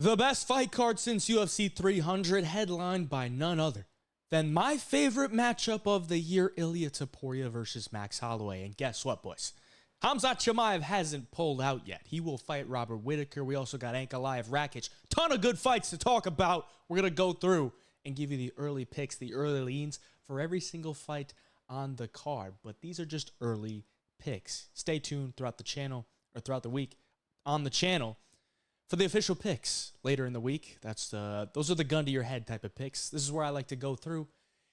The best fight card since UFC 300, headlined by none other than my favorite matchup of the year, Ilia Topuria versus Max Holloway. And guess what, boys? Khamzat Chimaev hasn't pulled out yet. He will fight Robert Whittaker. We also got Ankalaev, Rakic. Ton of good fights to talk about. We're going to go through and give you the early picks, the early leans for every single fight on the card. But these are just early picks. Stay tuned throughout the channel or throughout the week on the channel for the official picks later in the week. Those are the gun to your head type of picks. This is where I like to go through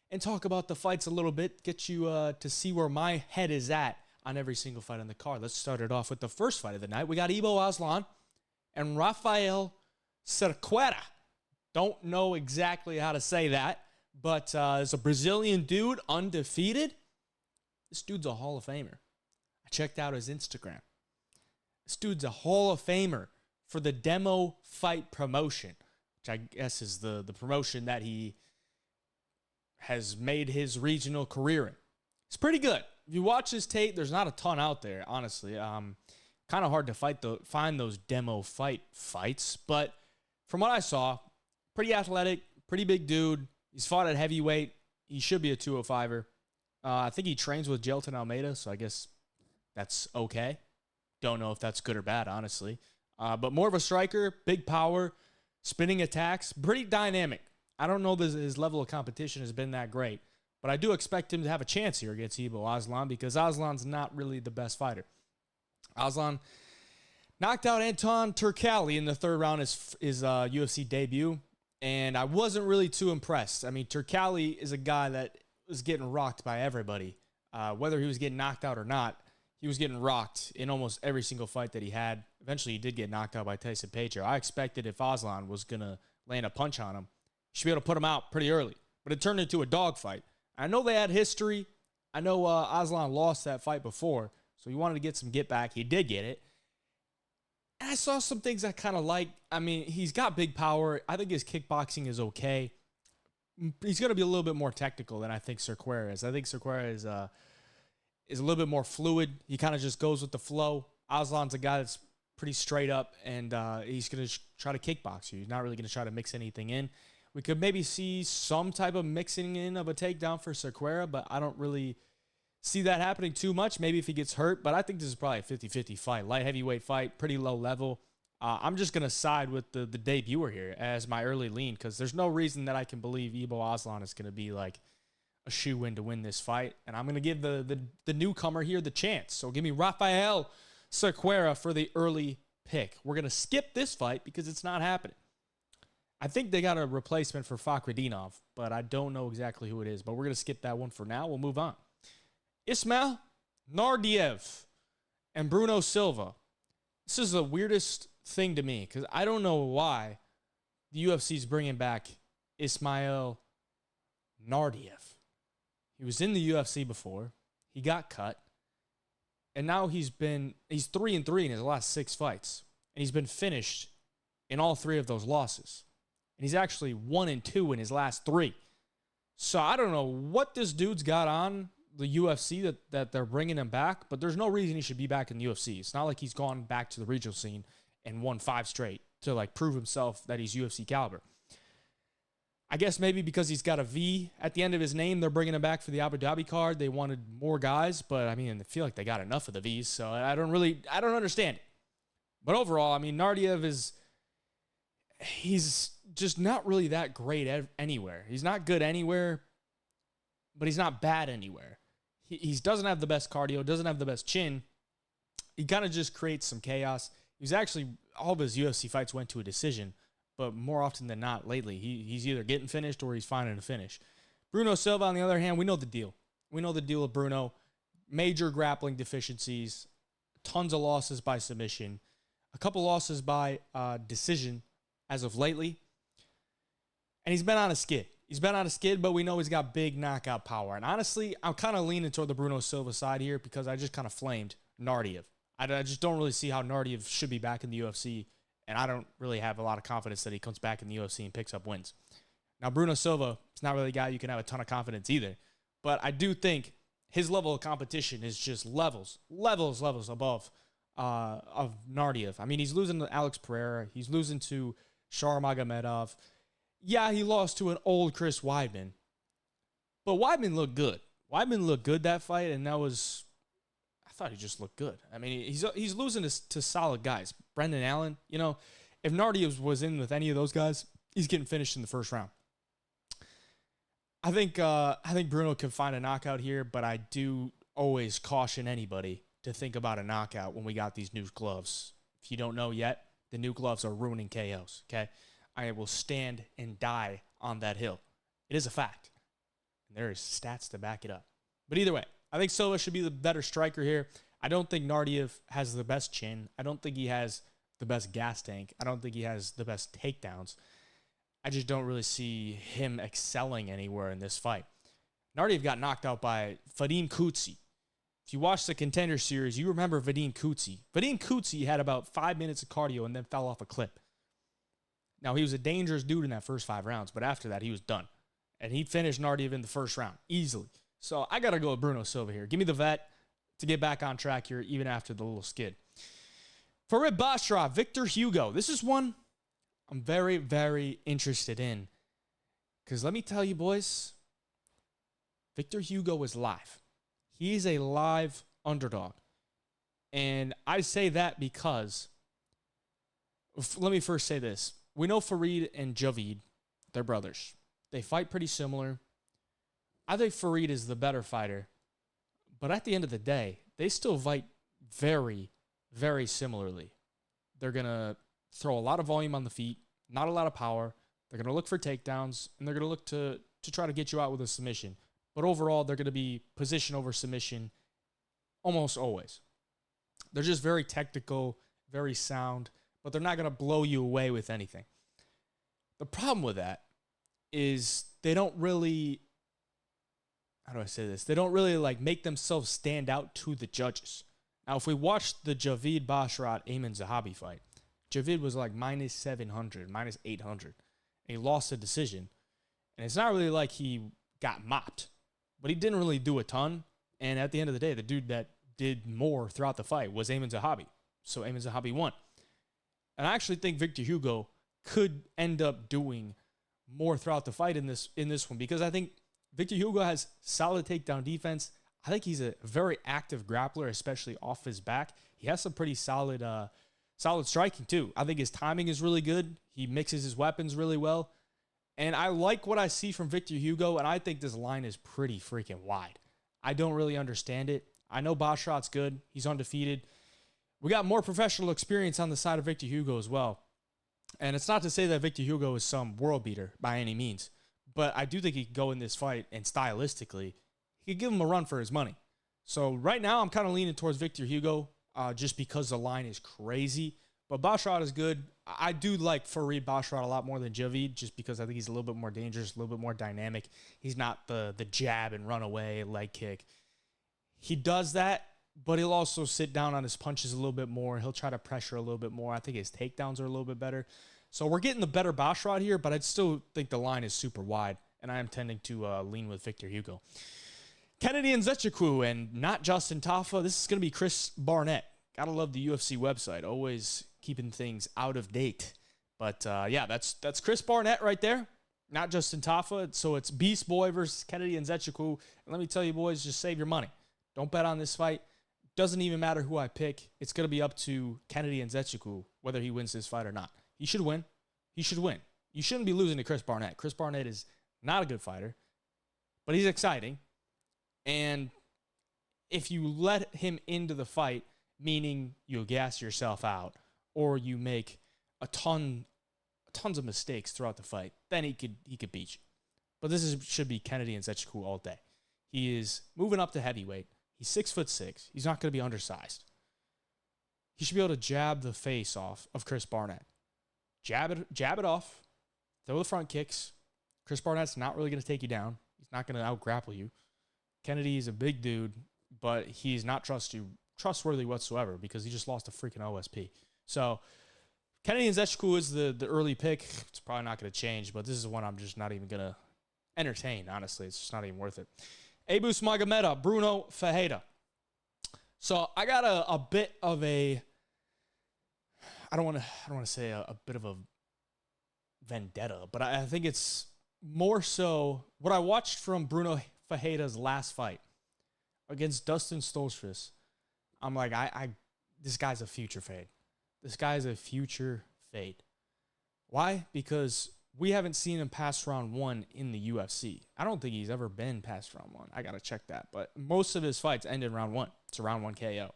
and talk about the fights a little bit, get you to see where my head is at on every single fight on the card. Let's start it off with the first fight of the night. We got Aslan and Rafael Cerqueira. Don't know exactly how to say that, but it's a Brazilian dude, undefeated. This dude's a Hall of Famer. I checked out his Instagram. This dude's a Hall of Famer for the demo fight promotion, which I guess is the promotion that he has made his regional career in. It's pretty good. If you watch his tape, there's not a ton out there, honestly. Kind of hard to find those demo fights, but from what I saw, pretty athletic, pretty big dude. He's fought at heavyweight. He should be a 205er. I think he trains with Gelton Almeida, so I guess that's okay. Don't know if that's good or bad, honestly. But more of a striker, big power, spinning attacks, pretty dynamic. I don't know that his level of competition has been that great, but I do expect him to have a chance here against Aslan because Aslan's not really the best fighter. Aslan knocked out Anton Turkalj in the third round, his UFC debut, and I wasn't really too impressed. I mean, Turkalj is a guy that was getting rocked by everybody. Whether he was getting knocked out or not, he was getting rocked in almost every single fight that he had. Eventually, he did get knocked out by Tyson Pedro. I expected if Aslan was going to land a punch on him, he should be able to put him out pretty early. But it turned into a dogfight. I know they had history. I know Aslan lost that fight before, so he wanted to get some get back. He did get it. And I saw some things I kind of like. I mean, he's got big power. I think his kickboxing is okay. He's going to be a little bit more technical than I think Cerqueira is. I think Cerqueira is a little bit more fluid. He kind of just goes with the flow. Aslan's a guy that's pretty straight up, and he's going to try to kickbox you. He's not really going to try to mix anything in. We could maybe see some type of mixing in of a takedown for Cerqueira, but I don't really see that happening too much. Maybe if he gets hurt, but I think this is probably a 50-50 fight. Light heavyweight fight, pretty low level. I'm just going to side with the debuter here as my early lean because there's no reason that I can believe Aslan is going to be like a shoe-in to win this fight. And I'm going to give the newcomer here the chance. So give me Rafael Cerqueira for the early pick. We're going to skip this fight because it's not happening. I think they got a replacement for Fakhretdinov, but I don't know exactly who it is. But we're going to skip that one for now. We'll move on. Ismail Naurdiev and Bruno Silva. This is the weirdest thing to me because I don't know why the UFC is bringing back Ismail Naurdiev. He was in the UFC before. He got cut. And now he's 3-3 in his last 6 fights. And he's been finished in all 3 of those losses. And he's actually 1-2 in his last 3. So I don't know what this dude's got on the UFC that they're bringing him back, but there's no reason he should be back in the UFC. It's not like he's gone back to the regional scene and won 5 straight to like prove himself that he's UFC caliber. I guess maybe because he's got a V at the end of his name, they're bringing him back for the Abu Dhabi card. They wanted more guys, but I mean, I feel like they got enough of the Vs, so I don't understand it. But overall, I mean, Naurdiev he's just not really that great anywhere. He's not good anywhere, but he's not bad anywhere. He doesn't have the best cardio, doesn't have the best chin. He kind of just creates some chaos. All of his UFC fights went to a decision, but more often than not lately, he's either getting finished or he's finding a finish. Bruno Silva, on the other hand, we know the deal. We know the deal with Bruno. Major grappling deficiencies, tons of losses by submission, a couple losses by decision as of lately. And he's been on a skid. But we know he's got big knockout power. And honestly, I'm kind of leaning toward the Bruno Silva side here because I just kind of flamed Naurdiev. I just don't really see how Naurdiev should be back in the UFC, and I don't really have a lot of confidence that he comes back in the UFC and picks up wins. Now, Bruno Silva is not really a guy you can have a ton of confidence either, but I do think his level of competition is just levels above of Naurdiev. I mean, he's losing to Alex Pereira. He's losing to Magomedov. Yeah, he lost to an old Chris Weidman, but Weidman looked good. Weidman looked good that fight, and I thought he just looked good. I mean, he's losing to solid guys. Brendan Allen, if Naurdiev was in with any of those guys, he's getting finished in the first round. I think Bruno could find a knockout here, but I do always caution anybody to think about a knockout when we got these new gloves. If you don't know yet, the new gloves are ruining KOs, okay? I will stand and die on that hill. It is a fact. And there is stats to back it up. But either way, I think Silva should be the better striker here. I don't think Naurdiev has the best chin. I don't think he has the best gas tank. I don't think he has the best takedowns. I just don't really see him excelling anywhere in this fight. Naurdiev got knocked out by Vadim Kutsi. If you watch the Contender Series, you remember Vadim Kutsi. Vadim Kutsi had about 5 minutes of cardio and then fell off a cliff. Now, he was a dangerous dude in that first 5 rounds, but after that, he was done. And he finished Naurdiev in the first round, easily. So I got to go with Bruno Silva here. Give me the vet to get back on track here, even after the little skid. For Basharat, Victor Hugo. This is one I'm very, very interested in. Because let me tell you, boys, Victor Hugo is live. He's a live underdog. And I say that because, let me first say this. We know Farid and Javid, they're brothers. They fight pretty similar. I think Farid is the better fighter. But at the end of the day, they still fight very, very similarly. They're going to throw a lot of volume on the feet, not a lot of power. They're going to look for takedowns, and they're going to look to try to get you out with a submission. But overall, they're going to be position over submission almost always. They're just very technical, very sound, but they're not going to blow you away with anything. The problem with that is they don't really, how do I say this? They don't really make themselves stand out to the judges. Now, if we watch the Javid Basharat Ayman Zahabi fight, Javid was minus 700, minus 800, and he lost a decision. And it's not really like he got mopped, but he didn't really do a ton. And at the end of the day, the dude that did more throughout the fight was Ayman Zahabi. So Ayman Zahabi won. And I actually think Victor Hugo could end up doing more throughout the fight in this one, because I think Victor Hugo has solid takedown defense. I think he's a very active grappler, especially off his back. He has some pretty solid striking too. I think his timing is really good. He mixes his weapons really well. And I like what I see from Victor Hugo, and I think this line is pretty freaking wide. I don't really understand it. I know Basharat's good. He's undefeated. We got more professional experience on the side of Victor Hugo as well. And it's not to say that Victor Hugo is some world beater by any means, but I do think he could go in this fight, and stylistically, he could give him a run for his money. So right now, I'm kind of leaning towards Victor Hugo just because the line is crazy. But Basharat is good. I do like Farid Basharat a lot more than Javid, just because I think he's a little bit more dangerous, a little bit more dynamic. He's not the jab and run away leg kick. He does that, but he'll also sit down on his punches a little bit more. He'll try to pressure a little bit more. I think his takedowns are a little bit better. So we're getting the better Basharat here, but I still think the line is super wide, and I am tending to lean with Victor Hugo. Kennedy Nzechukwu and not Justin Tafa. This is going to be Chris Barnett. Gotta love the UFC website. Always keeping things out of date. But yeah, that's Chris Barnett right there. Not Justin Tafa. So it's Beast Boy versus Kennedy Nzechukwu. And let me tell you, boys, just save your money. Don't bet on this fight. Doesn't even matter who I pick. It's going to be up to Kennedy Nzechukwu whether he wins this fight or not. He should win. He should win. You shouldn't be losing to Chris Barnett. Chris Barnett is not a good fighter, but he's exciting. And if you let him into the fight, meaning you gas yourself out or you make tons of mistakes throughout the fight, then he could beat you. But should be Kennedy Nzechukwu all day. He is moving up to heavyweight. He's 6'6". He's not going to be undersized. He should be able to jab the face off of Chris Barnett. Jab it off. Throw the front kicks. Chris Barnett's not really going to take you down. He's not going to out-grapple you. Kennedy is a big dude, but he's not trustworthy whatsoever because he just lost a freaking OSP. So Kennedy Nzechukwu is the early pick. It's probably not going to change, but this is one I'm just not even going to entertain, honestly. It's just not even worth it. Abus Magomedov, Bruno Ferreira. So I got a bit of a, I don't want to say a bit of a vendetta, but I think it's more so what I watched from Bruno Ferreira's last fight against Dustin Stoltzfus. I'm like, this guy's a future fade. This guy's a future fade. Why? Because we haven't seen him pass round 1 in the UFC. I don't think he's ever been past round 1. I got to check that. But most of his fights end in round 1. It's a round 1 KO.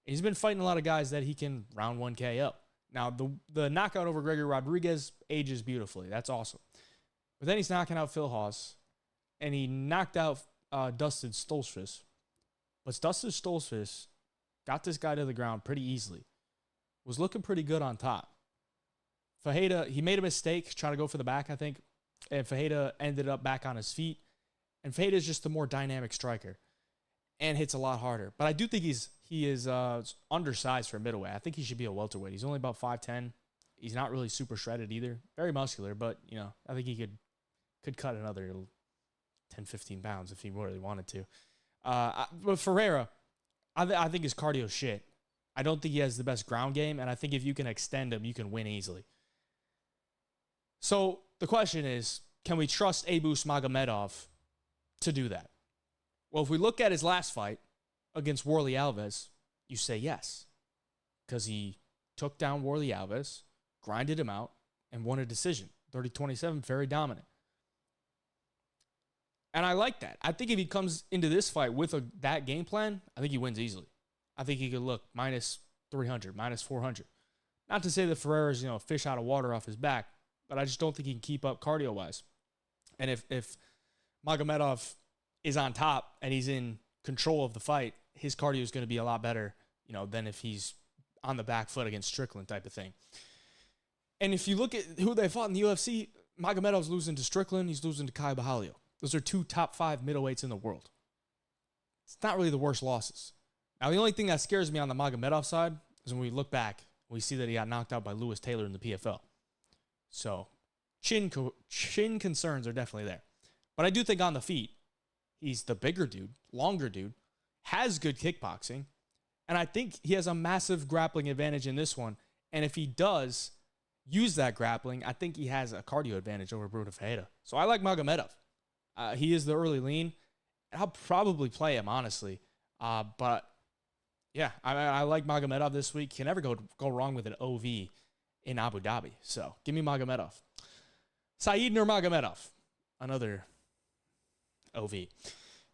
He's been fighting a lot of guys that he can round 1 KO. Now, the knockout over Gregory Rodriguez ages beautifully. That's awesome. But then he's knocking out Phil Hawes. And he knocked out Dustin Stoltzfus. But Dustin Stoltzfus got this guy to the ground pretty easily. Was looking pretty good on top. Ferreira, he made a mistake trying to go for the back, I think. And Ferreira ended up back on his feet. And Ferreira is just a more dynamic striker. And hits a lot harder. But I do think he is undersized for a middleweight. I think he should be a welterweight. He's only about 5'10". He's not really super shredded either. Very muscular, but I think he could cut another 10, 15 pounds if he really wanted to. But Ferreira, I think his cardio is shit. I don't think he has the best ground game, and I think if you can extend him, you can win easily. So the question is, can we trust Abus Magomedov to do that? Well, if we look at his last fight against Warlley Alves, you say yes. Because he took down Warlley Alves, grinded him out, and won a decision. 30-27, very dominant. And I like that. I think if he comes into this fight with that game plan, I think he wins easily. I think he could look minus 300, minus 400. Not to say that Ferreira's, a fish out of water off his back, but I just don't think he can keep up cardio-wise. And if Magomedov is on top and he's in control of the fight, his cardio is going to be a lot better, than if he's on the back foot against Strickland type of thing. And if you look at who they fought in the UFC, Magomedov's losing to Strickland. He's losing to Kai Bahalio. Those are 2 top 5 middleweights in the world. It's not really the worst losses. Now, the only thing that scares me on the Magomedov side is when we look back, we see that he got knocked out by Lewis Taylor in the PFL. So, chin concerns are definitely there. But I do think on the feet, he's the bigger dude, longer dude, has good kickboxing, and I think he has a massive grappling advantage in this one. And if he does use that grappling, I think he has a cardio advantage over Bruno Ferreira. So I like Magomedov. He is the early lean, and I'll probably play him, honestly. But, yeah, I like Magomedov this week. Can never go wrong with an OV in Abu Dhabi. So give me Magomedov. Said Nurmagomedov, another OV.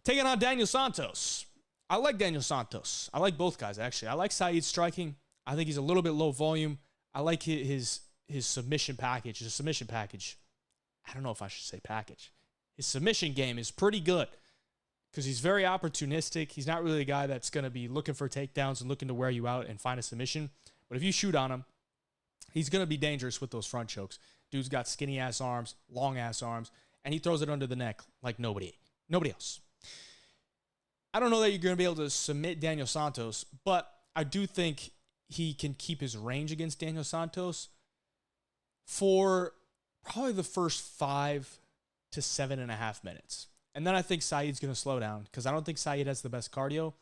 Taking on Daniel Santos. I like Daniel Santos. I like both guys, actually. I like Said's striking. I think he's a little bit low volume. I like his submission package. His submission package. I don't know if I should say package. His submission game is pretty good because he's very opportunistic. He's not really a guy that's going to be looking for takedowns and looking to wear you out and find a submission. But if you shoot on him, he's going to be dangerous with those front chokes. Dude's got skinny-ass arms, long-ass arms, and he throws it under the neck like nobody else. I don't know that you're going to be able to submit Daniel Santos, but I do think he can keep his range against Daniel Santos for probably the first 5 to 7.5 minutes. And then I think Said's going to slow down because I don't think Said has the best cardio.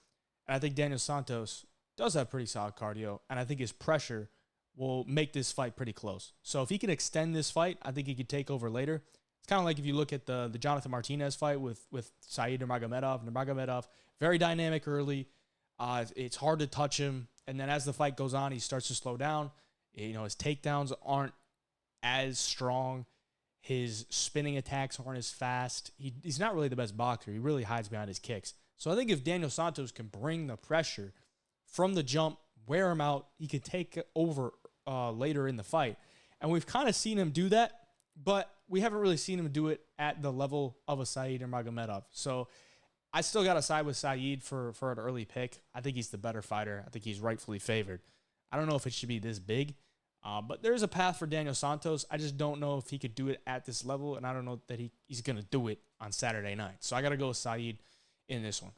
And I think Daniel Santos does have pretty solid cardio. And I think his pressure will make this fight pretty close. So if he can extend this fight, I think he could take over later. It's kind of like if you look at the Jonathan Martinez fight with Said Nurmagomedov. Nurmagomedov, very dynamic early. It's hard to touch him. And then as the fight goes on, he starts to slow down. His takedowns aren't as strong. His spinning attacks aren't as fast. He's not really the best boxer. He really hides behind his kicks. So I think if Daniel Santos can bring the pressure from the jump, wear him out, he could take over later in the fight. And we've kind of seen him do that, but we haven't really seen him do it at the level of a Said Nurmagomedov. So I still got to side with Said for an early pick. I think he's the better fighter. I think he's rightfully favored. I don't know if it should be this big, but there's a path for Daniel Santos. I just don't know if he could do it at this level, and I don't know that he's going to do it on Saturday night. So I got to go with Said in this one.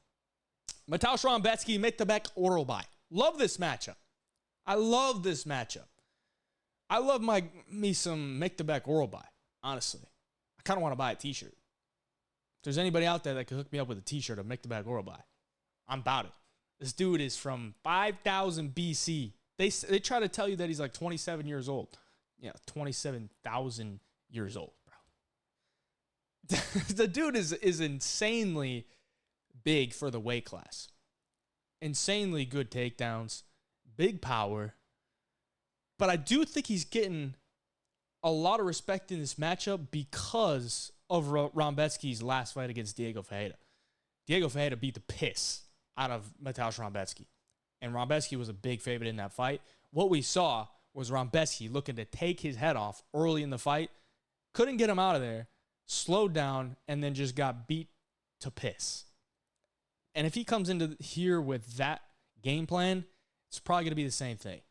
Mateusz Rebecki, Rebecki, Orolbai. Love this matchup. I love this matchup. I love me some Rebecki Orolbai, honestly. I kind of want to buy a t-shirt. If there's anybody out there that can hook me up with a t-shirt of Rebecki Orolbai, I'm about it. This dude is from 5000 BC. They try to tell you that he's like 27 years old. Yeah, 27,000 years old, bro. The dude is insanely big for the weight class. Insanely good takedowns, big power. But I do think he's getting a lot of respect in this matchup because of Rebecki's last fight against Diego Ferreira. Diego Ferreira beat the piss out of Mateusz Rebecki. And Rebecki was a big favorite in that fight. What we saw was Rebecki looking to take his head off early in the fight. Couldn't get him out of there. Slowed down and then just got beat to piss. And if he comes into here with that game plan, it's probably going to be the same thing.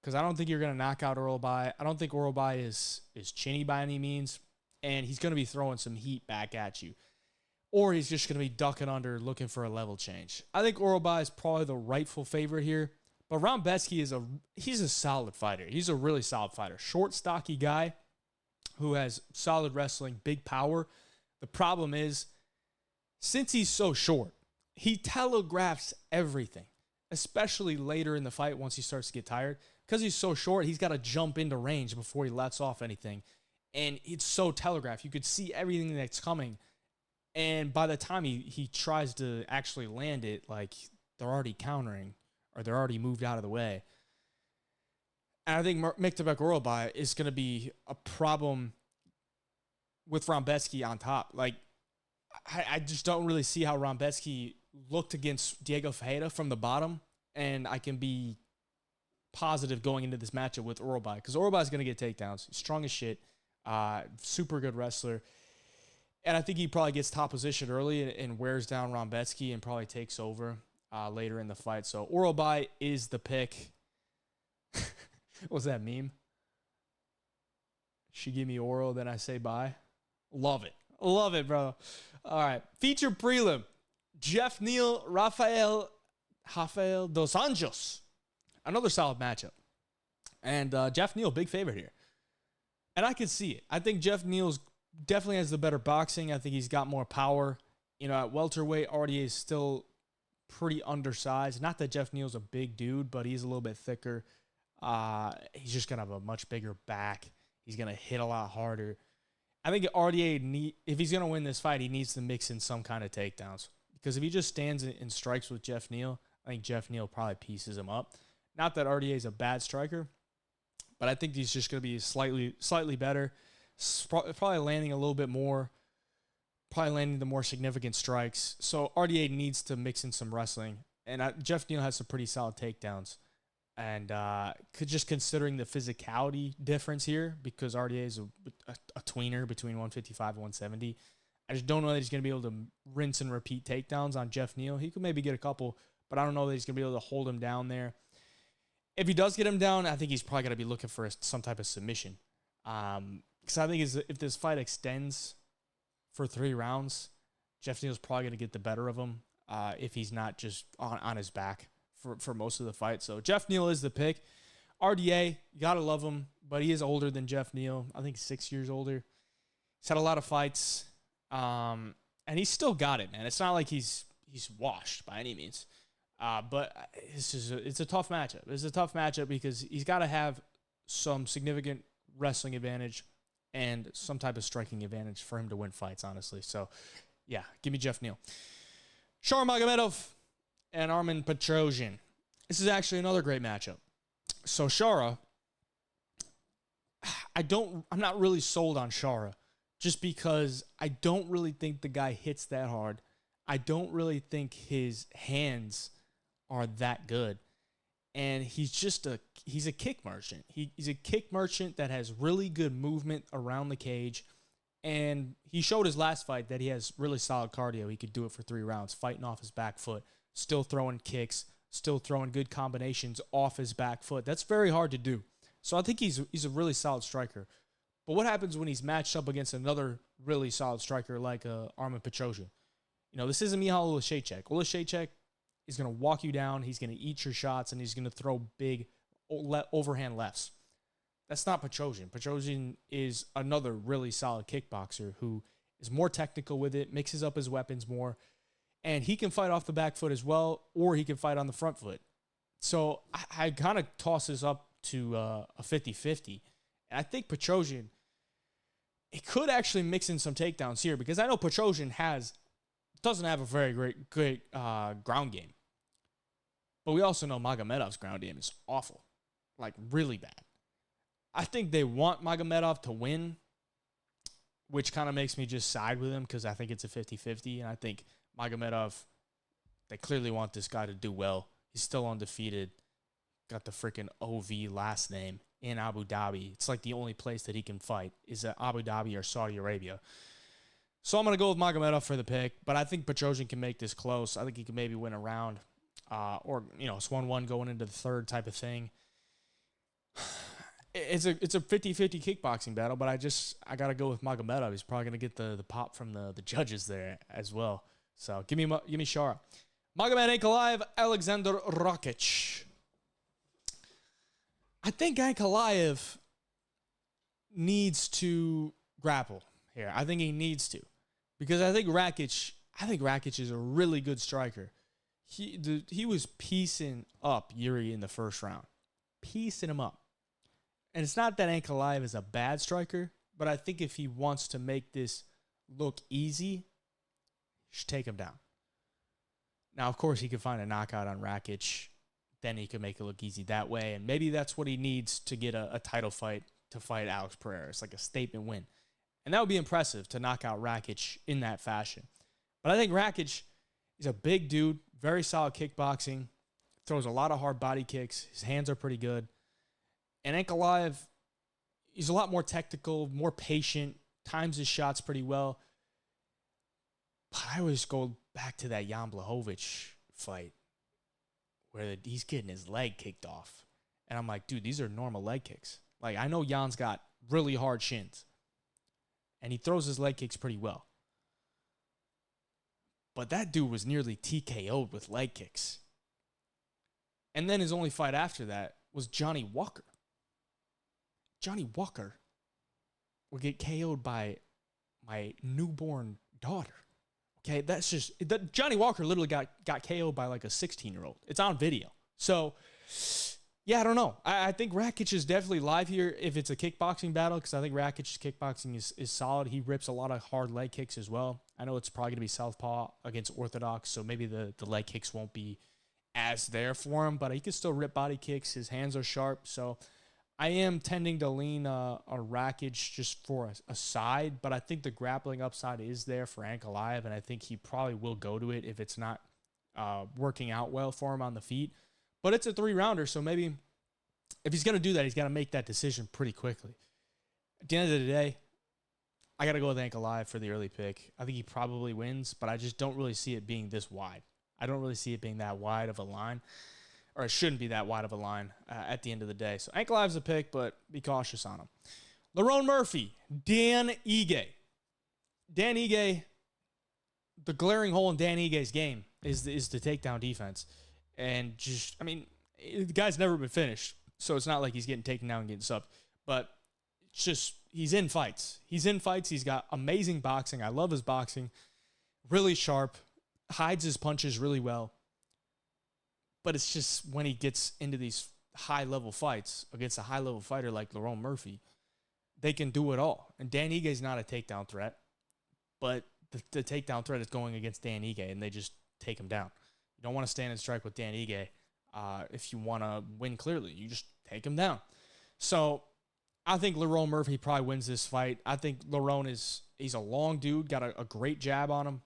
Because I don't think you're going to knock out Orolbai. I don't think Orolbai is chinny by any means. And he's going to be throwing some heat back at you. Or he's just going to be ducking under, looking for a level change. I think Orolbai is probably the rightful favorite here. But Rebecki he's a solid fighter. He's a really solid fighter. Short, stocky guy who has solid wrestling, big power. The problem is, since he's so short, he telegraphs everything, especially later in the fight once he starts to get tired. Because he's so short, he's got to jump into range before he lets off anything. And it's so telegraphed. You could see everything that's coming. And by the time he tries to actually land it, like, they're already countering or they're already moved out of the way. And I think Miktabek Orolbai is going to be a problem with Rebecki on top. Like, I just don't really see how Rebecki looked against Diego Ferreira from the bottom, and I can be positive going into this matchup with Orolbai because Orolbai is going to get takedowns. He's strong as shit, super good wrestler, and I think he probably gets top position early and wears down Rebecki and probably takes over later in the fight. So Orolbai is the pick. What was that meme? She give me oral, then I say bye. Love it. Love it, bro. All right. Feature prelim. Jeff Neal, Rafael dos Anjos. Another solid matchup. And Jeff Neal, big favorite here. And I can see it. I think Jeff Neal's definitely has the better boxing. I think he's got more power. You know, at welterweight, RDA is still pretty undersized. Not that Jeff Neal's a big dude, but he's a little bit thicker. He's just going to have a much bigger back. He's going to hit a lot harder. I think RDA, if he's going to win this fight, he needs to mix in some kind of takedowns. Because if he just stands and strikes with Jeff Neal, I think Jeff Neal probably pieces him up. Not that RDA is a bad striker, but I think he's just going to be slightly better. Probably landing a little bit more. Probably landing the more significant strikes. So RDA needs to mix in some wrestling. And Jeff Neal has some pretty solid takedowns. And just considering the physicality difference here, because RDA is a tweener between 155 and 170, I just don't know that he's going to be able to rinse and repeat takedowns on Jeff Neal. He could maybe get a couple, but I don't know that he's going to be able to hold him down there. If he does get him down, I think he's probably going to be looking for some type of submission. Because I think if this fight extends for 3 rounds, Jeff Neal's probably going to get the better of him if he's not just on his back for most of the fight. So Jeff Neal is the pick. RDA, you got to love him, but he is older than Jeff Neal. I think 6 years older. He's had a lot of fights, and he's still got it, man. It's not like he's washed by any means. But it's a tough matchup. It's a tough matchup because he's got to have some significant wrestling advantage and some type of striking advantage for him to win fights, honestly. So, yeah, give me Jeff Neal. Magomedov and Armen Petrosyan. This is actually another great matchup. So Shara, I'm not really sold on Shara just because I don't really think the guy hits that hard. I don't really think his hands are that good. And he's a kick merchant. He's a kick merchant that has really good movement around the cage. And he showed his last fight that he has really solid cardio. He could do it for 3 rounds, fighting off his back foot, still throwing kicks, still throwing good combinations off his back foot. That's very hard to do. So I think he's a really solid striker. But what happens when he's matched up against another really solid striker like Armen Petrosyan? You know, this isn't Michal Oleksiejczuk. Oleksiejczuk is going to walk you down. He's going to eat your shots, and he's going to throw big overhand lefts. That's not Petrosyan. Petrosyan is another really solid kickboxer who is more technical with it, mixes up his weapons more, and he can fight off the back foot as well, or he can fight on the front foot. So I kind of toss this up to a 50-50. And I think Petrosyan, It could actually mix in some takedowns here because I know Petrosyan doesn't have a very great ground game. But we also know Magomedov's ground game is awful. Like, really bad. I think they want Magomedov to win, which kind of makes me just side with him because I think it's a 50-50. And I think Magomedov, they clearly want this guy to do well. He's still undefeated. Got the freaking OV last name in Abu Dhabi. It's like the only place that he can fight is Abu Dhabi or Saudi Arabia. So I'm going to go with Magomedov for the pick, but I think Petrosyan can make this close. I think he can maybe win a round, or, it's 1-1 going into the third type of thing. It's a 50-50 kickboxing battle, but I got to go with Magomedov. He's probably going to get the pop from the judges there as well. So give me Shara. Magomed Ankalaev, Alexander Rakic. I think Ankalaev needs to grapple here. I think he needs to. Because I think Rakic is a really good striker. He was piecing up Yuri in the first round. Piecing him up. And it's not that Ankalaev is a bad striker, but I think if he wants to make this look easy, he should take him down. Now, of course, he could find a knockout on Rakic. Then he could make it look easy that way. And maybe that's what he needs to get a title fight to fight Alex Pereira. It's like a statement win. And that would be impressive to knock out Rakic in that fashion. But I think Rakic is a big dude, very solid kickboxing, throws a lot of hard body kicks. His hands are pretty good. And Ankalaev, he's a lot more technical, more patient, times his shots pretty well. But I always go back to that Jan Blachowicz fight where he's getting his leg kicked off. And I'm like, dude, these are normal leg kicks. Like, I know Jan's got really hard shins. And he throws his leg kicks pretty well. But that dude was nearly TKO'd with leg kicks. And then his only fight after that was Johnny Walker. Johnny Walker would get KO'd by my newborn daughter. Okay, that's just... Johnny Walker literally got KO'd by like a 16-year-old. It's on video. So... yeah, I don't know. I think Rakic is definitely live here if it's a kickboxing battle because I think Rakic's kickboxing is solid. He rips a lot of hard leg kicks as well. I know it's probably going to be southpaw against orthodox, so maybe the leg kicks won't be as there for him, but he can still rip body kicks. His hands are sharp, so I am tending to lean on Rakic just for a side, but I think the grappling upside is there for Ankalaev, and I think he probably will go to it if it's not working out well for him on the feet. But it's a 3-rounder, so maybe if he's going to do that, he's got to make that decision pretty quickly. At the end of the day, I got to go with Ankalaev for the early pick. I think he probably wins, but I just don't really see it being this wide. I don't really see it being that wide of a line, or it shouldn't be that wide of a line at the end of the day. So Ankalaev's a pick, but be cautious on him. Lerone Murphy, Dan Ige. Dan Ige, the glaring hole in Dan Ige's game is the takedown defense. And just, I mean, the guy's never been finished, so it's not like he's getting taken down and getting subbed. But it's just, he's in fights. He's in fights. He's got amazing boxing. I love his boxing. Really sharp. Hides his punches really well. But it's just when he gets into these high-level fights against a high-level fighter like Lerone Murphy, they can do it all. And Dan Ige's not a takedown threat, but the takedown threat is going against Dan Ige, and they just take him down. You don't want to stand and strike with Dan Ige if you want to win clearly. You just take him down. So I think Lerone Murphy probably wins this fight. I think Lerone he's a long dude, got a great jab on him.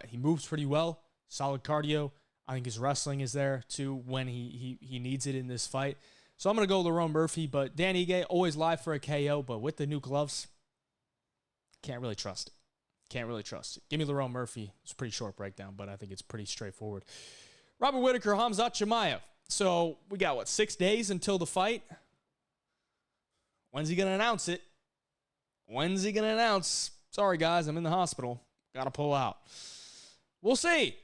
He moves pretty well, solid cardio. I think his wrestling is there too when he needs it in this fight. So I'm going to go Lerone Murphy, but Dan Ige, always live for a KO, but with the new gloves, can't really trust it. Can't really trust it. Give me Lerone Murphy. It's a pretty short breakdown, but I think it's pretty straightforward. Robert Whittaker, Khamzat Chimaev. So we got, 6 days until the fight? When's he going to announce it? When's he going to announce? Sorry, guys, I'm in the hospital. Got to pull out. We'll see.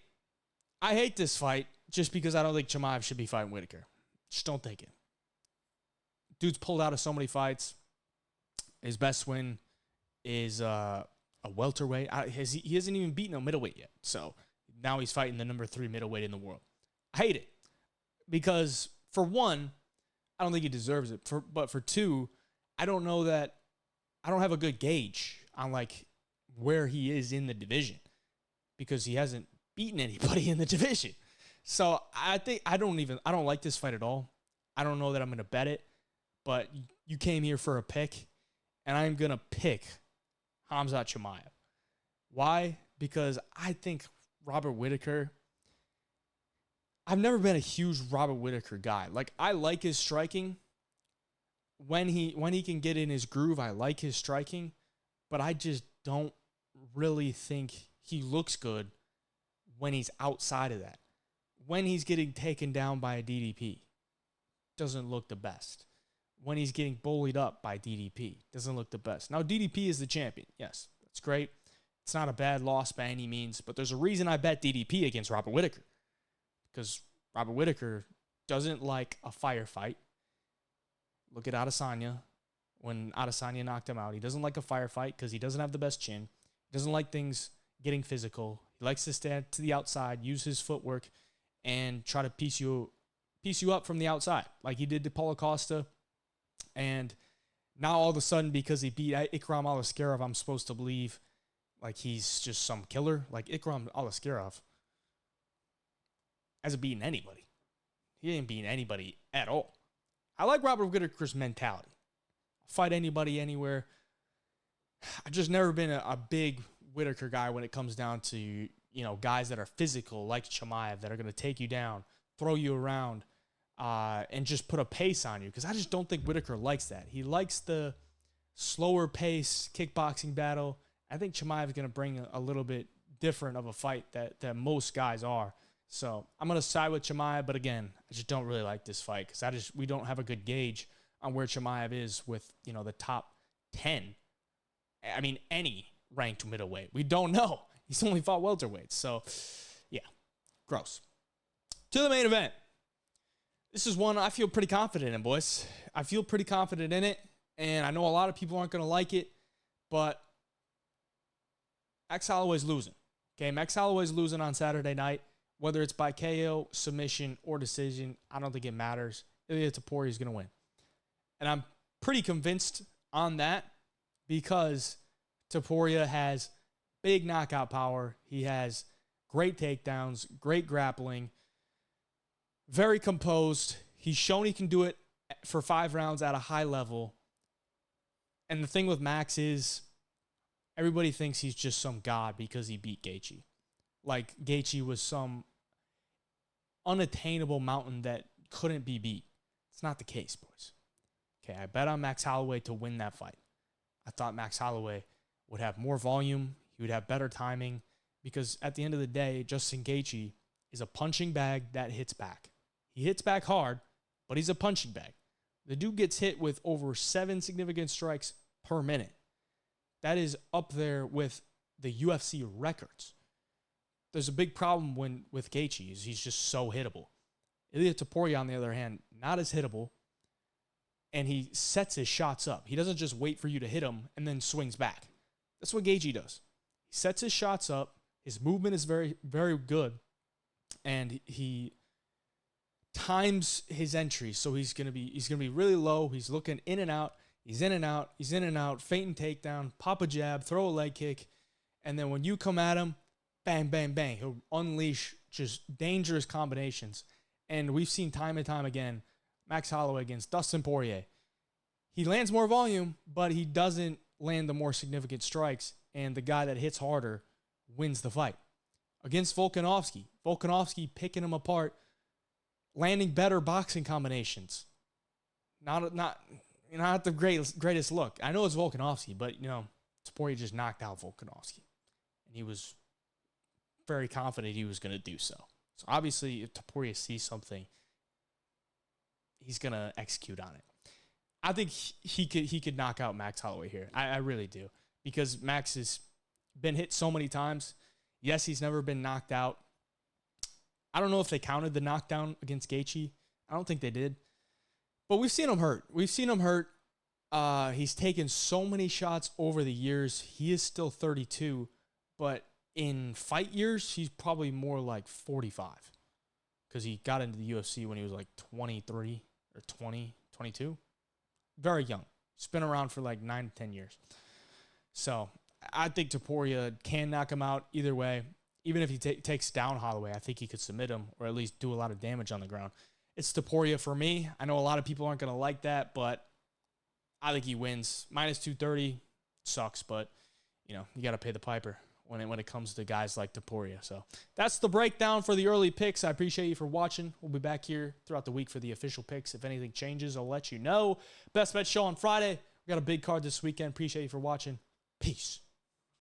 I hate this fight just because I don't think Chimaev should be fighting Whittaker. Just don't think it. Dude's pulled out of so many fights. His best win is a welterweight. He hasn't even beaten a middleweight yet. So now he's fighting the number 3 middleweight in the world. I hate it because, for one, I don't think he deserves it. But for two, I don't know I don't have a good gauge on like where he is in the division because he hasn't beaten anybody in the division. So I think I don't like this fight at all. I don't know that I'm going to bet it, but you came here for a pick, and I'm going to pick Khamzat Chimaev. Why? Because I think Robert Whittaker, I've never been a huge Robert Whittaker guy. Like, I like his striking. When he can get in his groove, I like his striking, but I just don't really think he looks good when he's outside of that. When he's getting taken down by a DDP, doesn't look the best. When he's getting bullied up by DDP, doesn't look the best. Now, DDP is the champion. Yes, that's great. It's not a bad loss by any means, but there's a reason I bet DDP against Robert Whittaker. Because Robert Whittaker doesn't like a firefight. Look at Adesanya. When Adesanya knocked him out, he doesn't like a firefight because he doesn't have the best chin. He doesn't like things getting physical. He likes to stand to the outside, use his footwork, and try to piece you up from the outside, like he did to Paulo Costa. And now all of a sudden, because he beat Ikram Aliskerov, I'm supposed to believe like he's just some killer. Like Ikram Aliskerov hasn't beaten anybody. He ain't beaten anybody at all. I like Robert Whittaker's mentality. Fight anybody, anywhere. I've just never been a big Whittaker guy when it comes down to, guys that are physical like Chimaev that are going to take you down, throw you around, and just put a pace on you. Because I just don't think Whittaker likes that. He likes the slower pace kickboxing battle. I think Chimaev is going to bring a little bit different of a fight that most guys are. So I'm going to side with Chimaev, but again, I just don't really like this fight because we don't have a good gauge on where Chimaev is with, the top 10. I mean, any ranked middleweight. We don't know. He's only fought welterweights. So, yeah, gross. To the main event. This is one I feel pretty confident in, boys. I feel pretty confident in it, and I know a lot of people aren't going to like it, but Max Holloway's losing. Okay, Max Holloway's losing on Saturday night. Whether it's by KO, submission, or decision, I don't think it matters. Ilia Topuria is going to win. And I'm pretty convinced on that because Topuria has big knockout power. He has great takedowns, great grappling, very composed. He's shown he can do it for 5 rounds at a high level. And the thing with Max is everybody thinks he's just some god because he beat Gaethje. Like Gaethje was some unattainable mountain that couldn't be beat. It's not the case, boys. Okay, I bet on Max Holloway to win that fight. I thought Max Holloway would have more volume. He would have better timing because at the end of the day, Justin Gaethje is a punching bag that hits back. He hits back hard, but he's a punching bag. The dude gets hit with over 7 significant strikes per minute. That is up there with the UFC records. There's a big problem with Gaethje is he's just so hittable. Ilia Topuria, on the other hand, not as hittable, and he sets his shots up. He doesn't just wait for you to hit him and then swings back. That's what Gaethje does. He sets his shots up. His movement is very, very good, and he times his entry. So he's gonna be really low. He's looking in and out. He's in and out. He's in and out. Feint and takedown. Pop a jab. Throw a leg kick, and then when you come at him, bang, bang, bang. He'll unleash just dangerous combinations. And we've seen time and time again, Max Holloway against Dustin Poirier. He lands more volume, but he doesn't land the more significant strikes. And the guy that hits harder wins the fight. Against Volkanovski picking him apart, landing better boxing combinations. Not the greatest look. I know it's Volkanovski, but, Topuria just knocked out Volkanovski. And he was very confident he was going to do so. So obviously, if Topuria sees something, he's going to execute on it. I think he could knock out Max Holloway here. I really do. Because Max has been hit so many times. Yes, he's never been knocked out. I don't know if they counted the knockdown against Gaethje. I don't think they did. But we've seen him hurt. He's taken so many shots over the years. He is still 32. But in fight years, he's probably more like 45. Because he got into the UFC when he was like 23 or 22. Very young. It's been around for like 9 to 10 years. So I think Topuria can knock him out either way. Even if he takes down Holloway, I think he could submit him or at least do a lot of damage on the ground. It's Topuria for me. I know a lot of people aren't going to like that, but I think he wins. Minus 230 sucks, but you got to pay the piper when it comes to guys like Topuria. So that's the breakdown for the early picks. I appreciate you for watching. We'll be back here throughout the week for the official picks. If anything changes, I'll let you know. Best Bet Show on Friday. We got a big card this weekend. Appreciate you for watching. Peace.